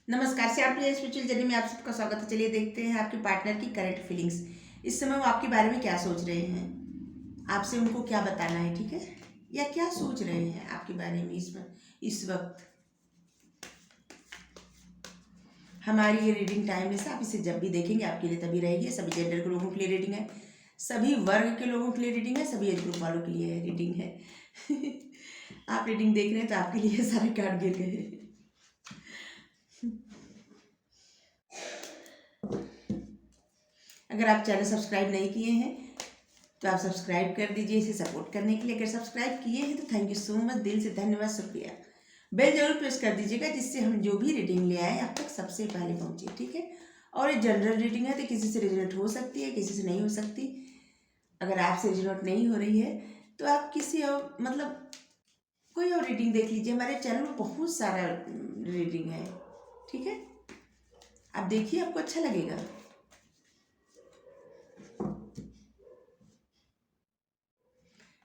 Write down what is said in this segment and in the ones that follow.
नमस्कार से आपकी स्पिरिचुअल जर्नी में आप सबका स्वागत है। चलिए देखते हैं आपके पार्टनर की करंट फीलिंग्स। इस समय वो आपके बारे में क्या सोच रहे हैं, आपसे उनको क्या बताना है, ठीक है, या क्या सोच रहे हैं आपके बारे में इस वक्त। हमारी ये रीडिंग टाइमलेस है, आप इसे जब भी देखेंगे आपके लिए तभी रहेगी। सभी जेंडर के लोगों के लिए रीडिंग है, सभी वर्ग के लोगों के लिए रीडिंग है, सभी एज ग्रुप वालों के लिए रीडिंग है। आप रीडिंग देख रहे हैं तो आपके लिए सारे कार्ड गिर गए हैं। अगर आप चैनल सब्सक्राइब नहीं किए हैं तो आप सब्सक्राइब कर दीजिए इसे सपोर्ट करने के लिए। अगर सब्सक्राइब किए हैं तो थैंक यू सो मच, दिल से धन्यवाद, शुक्रिया। बेल जरूर प्रेस कर दीजिएगा जिससे हम जो भी रीडिंग ले आए आप तक सबसे पहले पहुंचे, ठीक है। और ये जनरल रीडिंग है तो किसी से रिजल्ट हो सकती है, किसी से नहीं हो सकती। अगर आपसे रिजल्ट नहीं हो रही है तो आप किसी और कोई और रीडिंग देख लीजिए। हमारे चैनल में बहुत सारा रीडिंग है, ठीक है। आप देखिए, आपको अच्छा लगेगा।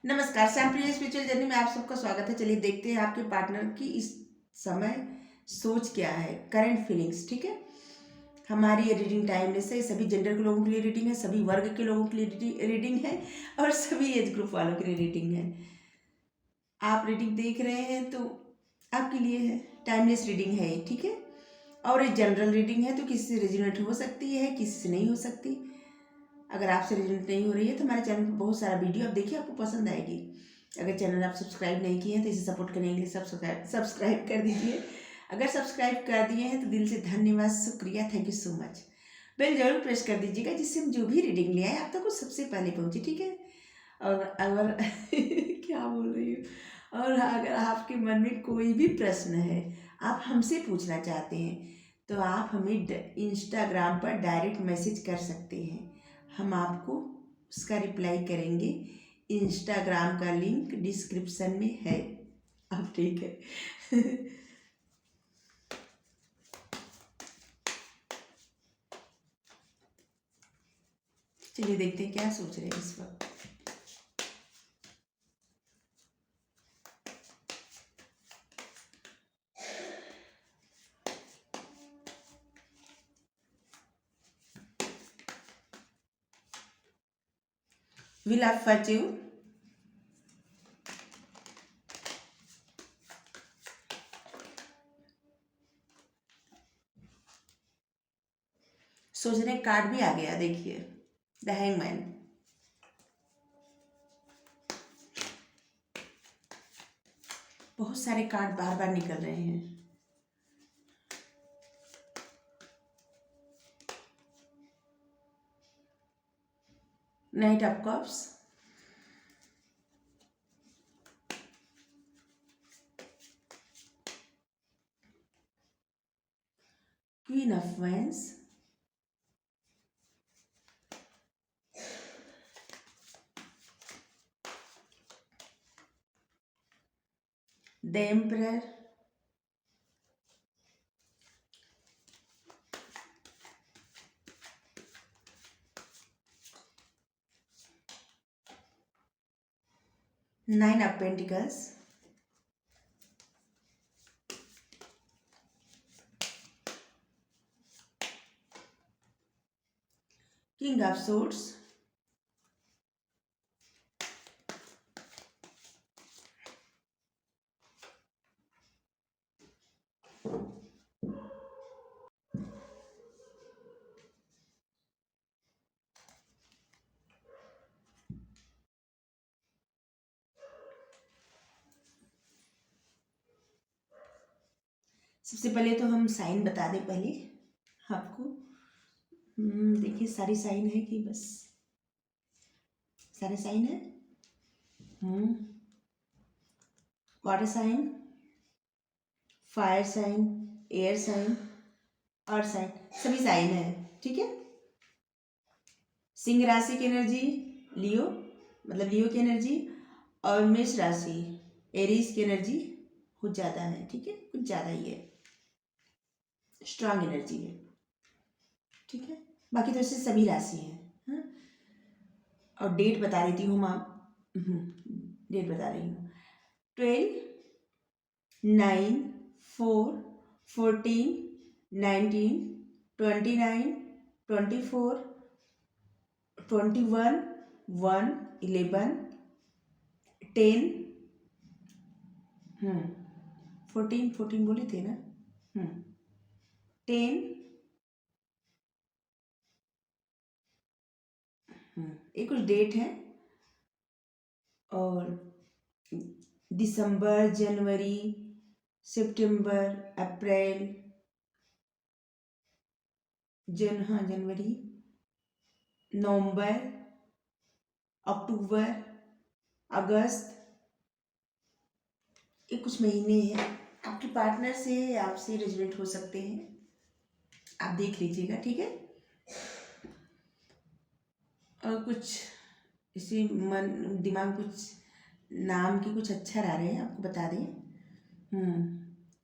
नमस्कार, श्यामप्रिय स्पिरिचुअल जर्नी में आप सबका स्वागत है। चलिए देखते हैं आपके पार्टनर की इस समय सोच क्या है, करंट फीलिंग्स, ठीक है। हमारी ये रीडिंग टाइमलेस है, सभी जेंडर के लोगों के लिए रीडिंग है, सभी वर्ग के लोगों के लिए रीडिंग है और सभी एज ग्रुप वालों के लिए रीडिंग है। आप रीडिंग देख रहे हैं तो आपके लिए है, टाइमलेस रीडिंग है ये, ठीक है। और ये जनरल रीडिंग है तो किसी से रेजोनेट हो सकती है, किसी से नहीं हो सकती। अगर आपसे रिजल्ट नहीं हो रही है तो हमारे चैनल पर बहुत सारा वीडियो आप देखिए, आपको पसंद आएगी। अगर चैनल आप सब्सक्राइब नहीं किए हैं तो इसे सपोर्ट करने के लिए सब्सक्राइब कर दीजिए। अगर सब्सक्राइब कर दिए हैं तो दिल से धन्यवाद, शुक्रिया, thank you so much. Bell जरूर प्रेस कर दीजिएगा जिससे हम जो भी रीडिंग ले आए आप तक वो सबसे पहले पहुँचे, ठीक है। और अगर क्या बोल रही हूँ, और अगर आपके मन में कोई भी प्रश्न है, आप हमसे पूछना चाहते हैं तो आप हमें इंस्टाग्राम पर डायरेक्ट मैसेज कर सकते हैं। हम आपको उसका रिप्लाई करेंगे। इंस्टाग्राम का लिंक डिस्क्रिप्शन में है, अब ठीक है। चलिए देखते हैं क्या सोच रहे हैं इस वक्त। विल आप फॉर्च्यून, सोचने कार्ड भी आ गया, देखिए, द हैंगमैन। बहुत सारे कार्ड बार बार निकल रहे हैं। Night of cups, queen of vents, the emperor, nine of pentacles, king of swords, सबसे पहले तो हम साइन बता दें पहले आपको। देखिए सारी साइन है कि बस सारे साइन है। Water sign, fire sign, air sign, earth sign, सभी साइन है, ठीक है। सिंह राशि की एनर्जी लियो, मतलब लियो की एनर्जी, और मेष राशि एरीज की एनर्जी कुछ ज़्यादा है, ठीक है, कुछ ज़्यादा ही है, स्ट्रांग एनर्जी है, ठीक है। बाकी तो ऐसे सभी राशि हैं, हाँ। और डेट बता देती हूँ मैं, डेट बता रही हूँ। 12/9/14 19, 29, 24, 21, 1, 11, 10, 14 बोले थे ना। 10, ये कुछ डेट है। और दिसंबर, जनवरी, सितंबर, अप्रैल, जनवरी, नवंबर, अक्टूबर, अगस्त, ये कुछ महीने हैं। आपके पार्टनर से आपसे रेजोनेट हो सकते हैं, आप देख लीजिएगा, ठीक है। और कुछ इसी मन दिमाग कुछ नाम के कुछ अक्षर आ रहे हैं, आपको बता दें।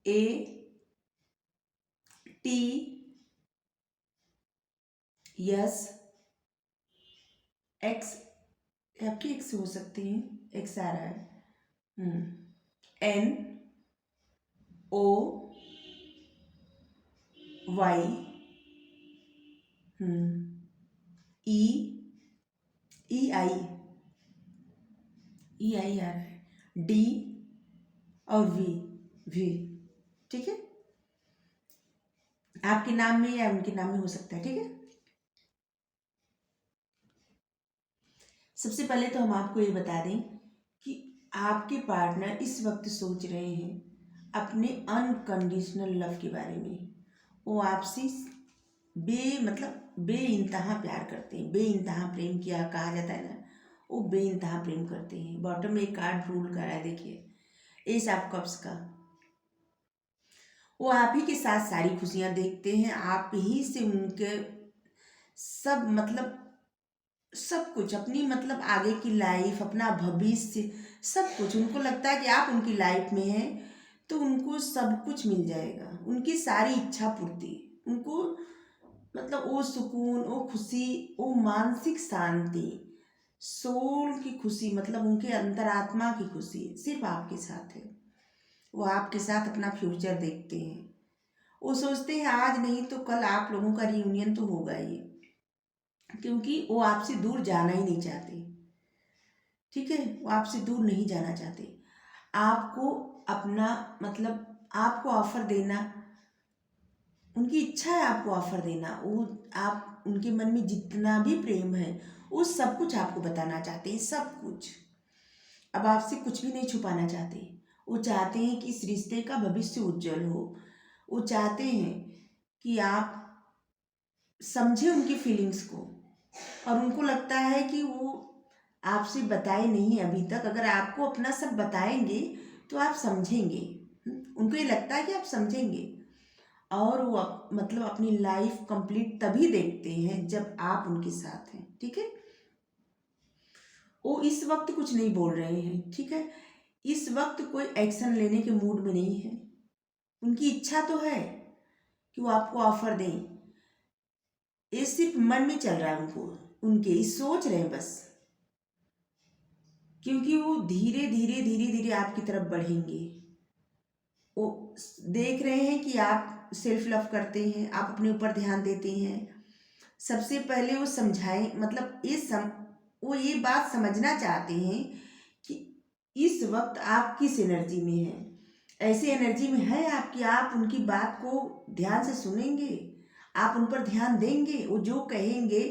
ए, टी, यस, एक्स, आपकी एक्स हो सकती हैं, एक्स आ रहा है। एन, ओ, वाई, ई, ई आई आ रहा है, डी और वी, ठीक है। आपके नाम में या उनके नाम में हो सकता है, ठीक है। सबसे पहले तो हम आपको ये बता दें कि आपके पार्टनर इस वक्त सोच रहे हैं अपने अनकंडीशनल लव के बारे में। वो आपसे बे इंतहा प्यार करते हैं, बे इंतहा प्रेम किया कहा जाता है ना, वो बे इंतहा प्रेम करते हैं। बॉटम में एक कार्ड रूल कर रहा है, देखिए, एस ऑफ कप्स का। वो आप ही के साथ सारी खुशियां देखते हैं, आप ही से उनके सब कुछ अपनी आगे की लाइफ, अपना भविष्य, सब कुछ उनको लगता है कि आप उनकी लाइफ में हैं तो उनको सब कुछ मिल जाएगा, उनकी सारी इच्छा पूर्ति, उनको वो सुकून, वो खुशी, वो मानसिक शांति, सोल की खुशी, उनके अंतरात्मा की खुशी सिर्फ आपके साथ है। वो आपके साथ अपना फ्यूचर देखते हैं। वो सोचते हैं आज नहीं तो कल आप लोगों का रियूनियन तो होगा ही, क्योंकि वो आपसे दूर जाना ही नहीं चाहते, ठीक है। वो आपसे दूर नहीं जाना चाहते। आपको अपना आपको ऑफर देना, उनकी इच्छा है आपको ऑफर देना। वो आप उनके मन में जितना भी प्रेम है वो सब कुछ आपको बताना चाहते हैं, सब कुछ। अब आपसे कुछ भी नहीं छुपाना चाहते। वो चाहते हैं कि इस रिश्ते का भविष्य उज्जवल हो। वो चाहते हैं कि आप समझे उनकी फीलिंग्स को, और उनको लगता है कि वो आपसे बताए नहीं अभी तक, अगर आपको अपना सब बताएंगे तो आप समझेंगे। उनको ये लगता है कि आप समझेंगे, और वो अपनी लाइफ कंप्लीट तभी देखते हैं जब आप उनके साथ हैं, ठीक है। वो इस वक्त कुछ नहीं बोल रहे हैं, ठीक है। इस वक्त कोई एक्शन लेने के मूड में नहीं है। उनकी इच्छा तो है कि वो आपको ऑफर दें, ये सिर्फ मन में चल रहा है उनके सोच रहे हैं बस, क्योंकि वो धीरे धीरे धीरे धीरे आपकी तरफ बढ़ेंगे। वो देख रहे हैं कि आप सेल्फ लव करते हैं, आप अपने ऊपर ध्यान देते हैं। सबसे पहले वो समझाएं, वो ये बात समझना चाहते हैं कि इस वक्त आप किस एनर्जी में हैं। ऐसी एनर्जी में है आपकी, आप उनकी बात को ध्यान से सुनेंगे, आप उन पर ध्यान देंगे। वो जो कहेंगे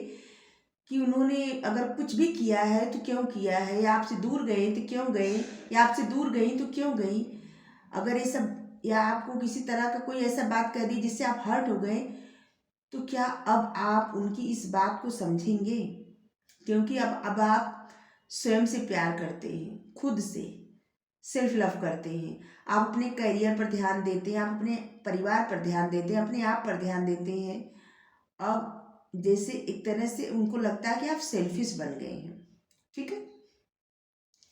कि उन्होंने अगर कुछ भी किया है तो क्यों किया है, या आपसे दूर गए तो क्यों गए, या आपसे दूर गई तो क्यों गई, अगर ये सब, या आपको किसी तरह का कोई ऐसा बात कह दी जिससे आप हर्ट हो गए, तो क्या अब आप उनकी इस बात को समझेंगे। क्योंकि अब आप स्वयं से प्यार करते हैं, खुद से सेल्फ लव करते हैं। आप अपने करियर पर ध्यान देते हैं, आप अपने परिवार पर ध्यान देते हैं, अपने आप पर ध्यान देते हैं। अब जैसे एक तरह से उनको लगता है कि आप सेल्फिश बन गए हैं, ठीक है।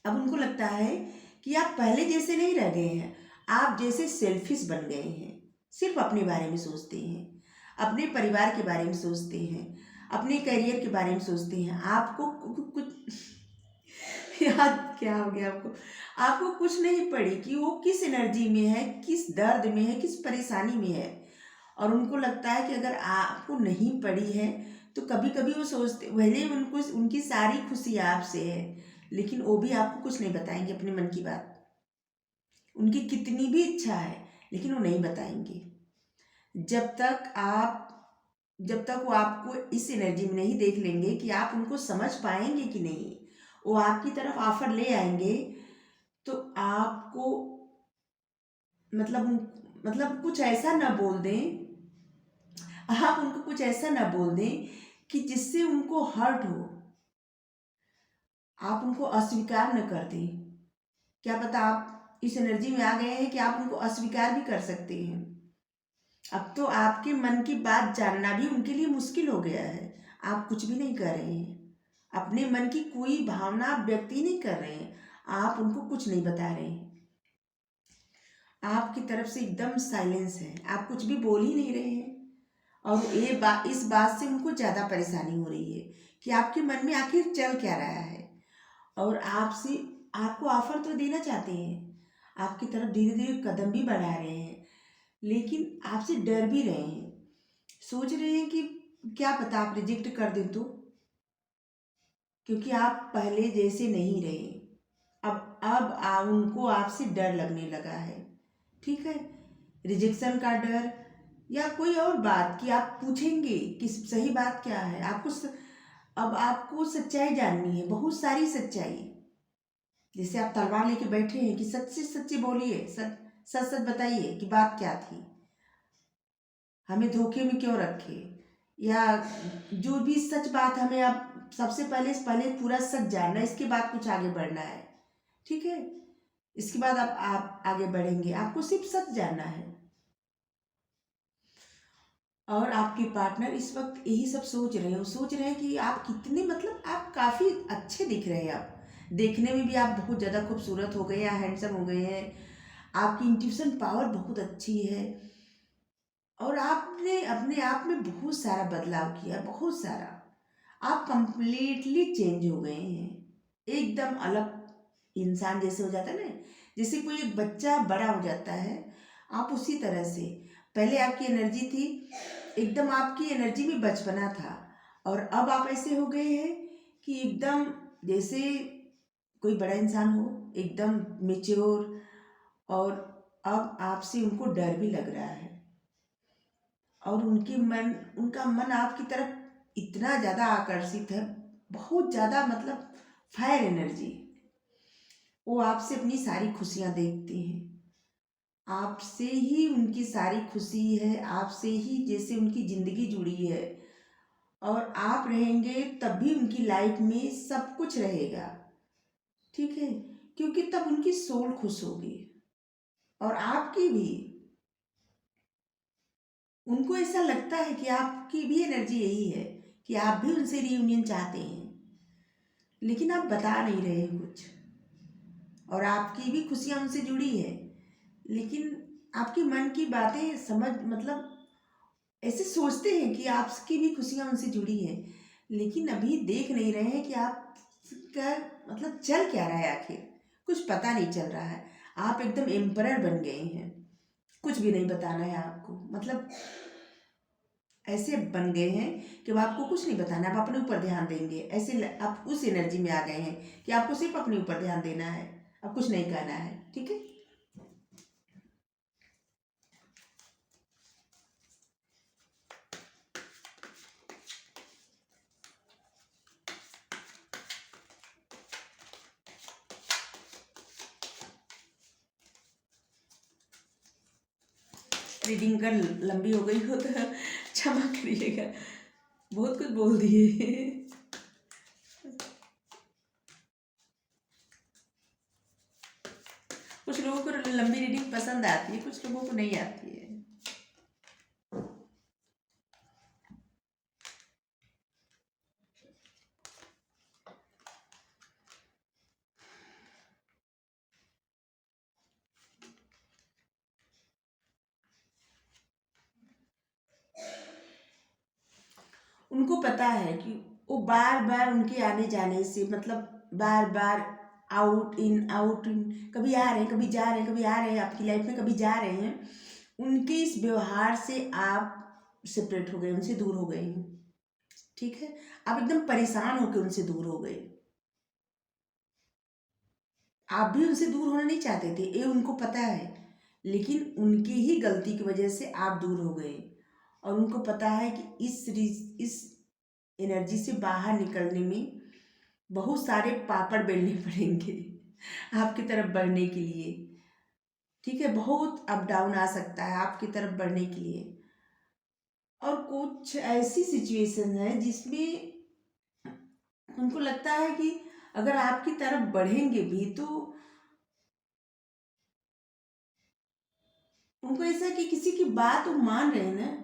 अब उनको लगता है कि आप पहले जैसे नहीं रह गए हैं, आप जैसे सेल्फिश बन गए हैं। सिर्फ अपने बारे में सोचते हैं, अपने परिवार के बारे में सोचते हैं, अपने करियर के बारे में सोचते हैं। आपको कुछ याद क्या हो गया आपको कुछ नहीं पड़ी कि वो किस एनर्जी में है, किस दर्द में है, किस परेशानी में है। और उनको लगता है कि अगर आपको नहीं पड़ी है तो कभी कभी वो सोचते, भले उनको उनकी सारी खुशी आपसे है, लेकिन वो भी आपको कुछ नहीं बताएंगे अपने मन की बात। उनकी कितनी भी इच्छा है लेकिन वो नहीं बताएंगे। जब तक आप जब तक वो आपको इस एनर्जी में नहीं देख लेंगे कि आप उनको समझ पाएंगे कि नहीं, वो आपकी तरफ ऑफर ले आएंगे, तो आपको मतलब कुछ ऐसा ना बोल दें, आप उनको कुछ ऐसा ना बोल दें कि जिससे उनको हर्ट हो, आप उनको अस्वीकार न कर दें। क्या पता आप इस एनर्जी में आ गए हैं कि आप उनको अस्वीकार भी कर सकते हैं। अब तो आपके मन की बात जानना भी उनके लिए मुश्किल हो गया है। आप कुछ भी नहीं कर रहे हैं, अपने मन की कोई भावना आप व्यक्त ही नहीं कर रहे हैं, आप उनको कुछ नहीं बता रहे हैं। आपकी तरफ से एकदम साइलेंस है, आप कुछ भी बोल ही नहीं रहे हैं। और इस बात से उनको ज़्यादा परेशानी हो रही है कि आपके मन में आखिर चल क्या रहा है। और आपको ऑफर तो देना चाहते हैं, आपकी तरफ धीरे धीरे कदम भी बढ़ा रहे हैं, लेकिन आपसे डर भी रहे हैं। सोच रहे हैं कि क्या पता आप रिजेक्ट कर दें तो, क्योंकि आप पहले जैसे नहीं रहे। उनको आपसे डर लगने लगा है। ठीक है, रिजेक्शन का डर या कोई और बात कि आप पूछेंगे कि सही बात क्या है। अब आपको सच्चाई जाननी है, बहुत सारी सच्चाई। जैसे आप तलवार लेके बैठे हैं कि सच से सच्ची बोलिए, सच सच सच बताइए कि बात क्या थी, हमें धोखे में क्यों रखे, या जो भी सच बात हमें अब सबसे पहले पूरा सच जानना है, इसके बाद कुछ आगे बढ़ना है। ठीक है, इसके बाद आप आगे बढ़ेंगे, आपको सिर्फ सच जानना है। और आपके पार्टनर इस वक्त यही सब सोच रहे हैं, सोच रहे हैं कि आप कितने, मतलब आप काफ़ी अच्छे दिख रहे हैं। आप देखने में भी आप बहुत ज़्यादा खूबसूरत हो गए हैं, हैंडसम हो गए हैं, आपकी इंट्यूशन पावर बहुत अच्छी है, और आपने अपने आप में बहुत सारा बदलाव किया, बहुत सारा। आप कंप्लीटली चेंज हो गए हैं, एकदम अलग इंसान जैसे हो जाता है ना, जैसे कोई एक बच्चा बड़ा हो जाता है, आप उसी तरह से। पहले आपकी एनर्जी थी, एकदम आपकी एनर्जी में बचपना था, और अब आप ऐसे हो गए हैं कि एकदम जैसे कोई बड़ा इंसान हो, एकदम मेच्योर। और अब आपसे उनको डर भी लग रहा है, और उनका मन आपकी तरफ इतना ज़्यादा आकर्षित है, बहुत ज़्यादा, मतलब फायर एनर्जी। वो आपसे अपनी सारी खुशियाँ देखते हैं, आपसे ही उनकी सारी खुशी है, आपसे ही जैसे उनकी ज़िंदगी जुड़ी है। और आप रहेंगे तब भी उनकी लाइफ में सब कुछ रहेगा। ठीक है, क्योंकि तब उनकी सोल खुश होगी, और आपकी भी। उनको ऐसा लगता है कि आपकी भी एनर्जी यही है कि आप भी उनसे रियूनियन चाहते हैं, लेकिन आप बता नहीं रहे हैं कुछ। और आपकी भी खुशियाँ उनसे जुड़ी है, लेकिन आपके मन की बातें मतलब ऐसे सोचते हैं कि आपकी भी खुशियाँ उनसे जुड़ी है, लेकिन अभी देख नहीं रहे हैं कि आपका मतलब चल क्या रहा है, आखिर कुछ पता नहीं चल रहा है। आप एकदम एम्परर बन गए हैं, कुछ भी नहीं बताना है आपको, मतलब ऐसे बन गए हैं कि अब आपको कुछ नहीं बताना, आप अपने ऊपर ध्यान देंगे। ऐसे आप उस एनर्जी में आ गए हैं कि आपको सिर्फ अपने ऊपर ध्यान देना है, अब कुछ नहीं कहना है। ठीक है, रीडिंग कर लंबी हो गई हो तो क्षमा करिएगा, बहुत कुछ बोल दिए। कुछ लोगों को लंबी रीडिंग पसंद आती है, कुछ लोगों को नहीं आती है। उनको पता है कि वो बार बार उनके आने जाने से, मतलब बार बार आउट इन, कभी आ रहे हैं, कभी जा रहे हैं, कभी आ रहे हैं आपकी लाइफ में, कभी जा रहे हैं, उनके इस व्यवहार से आप सेपरेट हो गए, उनसे दूर हो गए हैं। ठीक है, आप एकदम परेशान होकर उनसे दूर हो गए। आप भी उनसे दूर होना नहीं चाहते थे, ये उनको पता है, लेकिन उनकी ही गलती की वजह से आप दूर हो गए। और उनको पता है कि इस एनर्जी से बाहर निकलने में बहुत सारे पापड़ बेलने पड़ेंगे आपकी तरफ बढ़ने के लिए। ठीक है, बहुत अप डाउन आ सकता है आपकी तरफ बढ़ने के लिए। और कुछ ऐसी सिचुएशन है जिसमें उनको लगता है कि अगर आपकी तरफ बढ़ेंगे भी तो उनको ऐसा कि किसी की बात वो मान रहे हैं ना,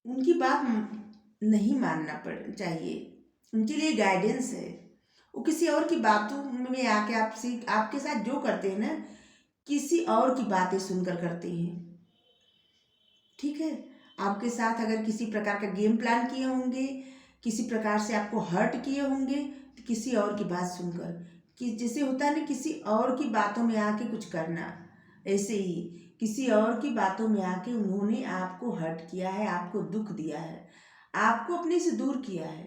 उनकी बात नहीं मानना पड़ चाहिए। उनके लिए गाइडेंस है, वो किसी और की बातों में आके आपसे आपके साथ जो करते हैं ना, किसी और की बातें सुनकर करते हैं। ठीक है, आपके साथ अगर किसी प्रकार का गेम प्लान किए होंगे, किसी प्रकार से आपको हर्ट किए होंगे, तो किसी और की बात सुनकर, कि जैसे होता है ना किसी और की बातों में आके कुछ करना, ऐसे ही किसी और की बातों में आके उन्होंने आपको हर्ट किया है, आपको दुख दिया है, आपको अपने से दूर किया है।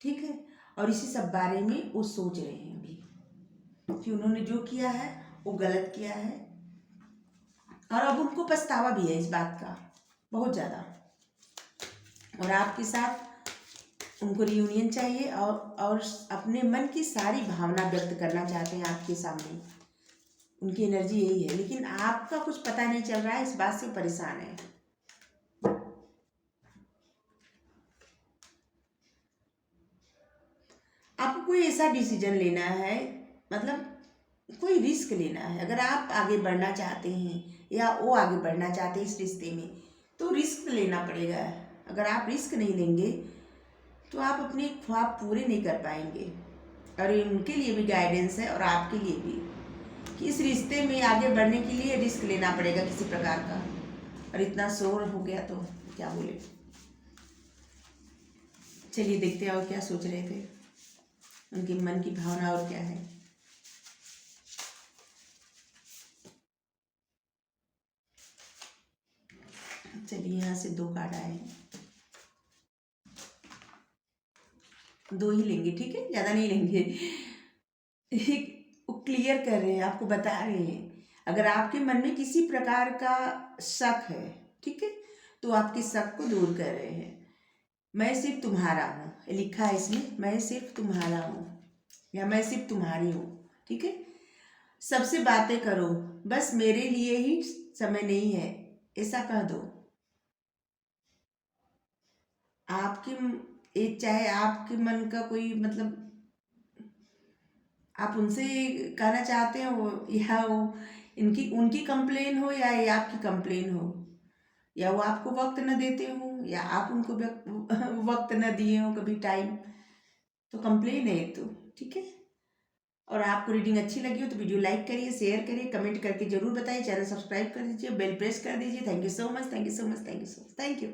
ठीक है, और इसी सब बारे में वो सोच रहे हैं अभी कि उन्होंने जो किया है वो गलत किया है। और अब उनको पछतावा भी है इस बात का, बहुत ज़्यादा। और आपके साथ उनको रियूनियन चाहिए और अपने मन की सारी भावना व्यक्त करना चाहते हैं आपके सामने। उनकी एनर्जी यही है, लेकिन आपका कुछ पता नहीं चल रहा है, इस बात से परेशान है। आपको कोई ऐसा डिसीजन लेना है, मतलब कोई रिस्क लेना है। अगर आप आगे बढ़ना चाहते हैं या वो आगे बढ़ना चाहते हैं इस रिश्ते में, तो रिस्क लेना पड़ेगा। अगर आप रिस्क नहीं लेंगे तो आप अपने ख्वाब पूरे नहीं कर पाएंगे। और ये उनके लिए भी गाइडेंस है और आपके लिए भी, कि इस रिश्ते में आगे बढ़ने के लिए रिस्क लेना पड़ेगा किसी प्रकार का। और इतना शोर हो गया तो क्या बोले। चलिए देखते हैं और क्या सोच रहे थे, उनके मन की भावना और क्या है। चलिए यहाँ से 2 कार्ड आए, 2 ही लेंगे, ठीक है, ज़्यादा नहीं लेंगे। वो क्लियर कर रहे हैं, आपको बता रहे हैं अगर आपके मन में किसी प्रकार का शक है, ठीक है, तो आपके शक को दूर कर रहे हैं। मैं सिर्फ तुम्हारा हूँ, लिखा है इसमें, मैं सिर्फ तुम्हारा हूँ या मैं सिर्फ तुम्हारी हूँ। ठीक है, सबसे बातें करो, बस मेरे लिए ही समय नहीं है, ऐसा कह दो। आपके चाहे आपके मन का कोई मतलब आप उनसे कहना चाहते हो, या वो इनकी उनकी कंप्लेन हो या ये आपकी कंप्लेन हो, या वो आपको वक्त न देते हो या आप उनको वक्त न दिए हो कभी टाइम, तो कंप्लेन है तो। ठीक है, और आपको रीडिंग अच्छी लगी हो तो वीडियो लाइक करिए, शेयर करिए, कमेंट करके जरूर बताइए, चैनल सब्सक्राइब कर दीजिए, बेल प्रेस कर दीजिए। Thank you so much, thank you so much, thank you so much, thank you.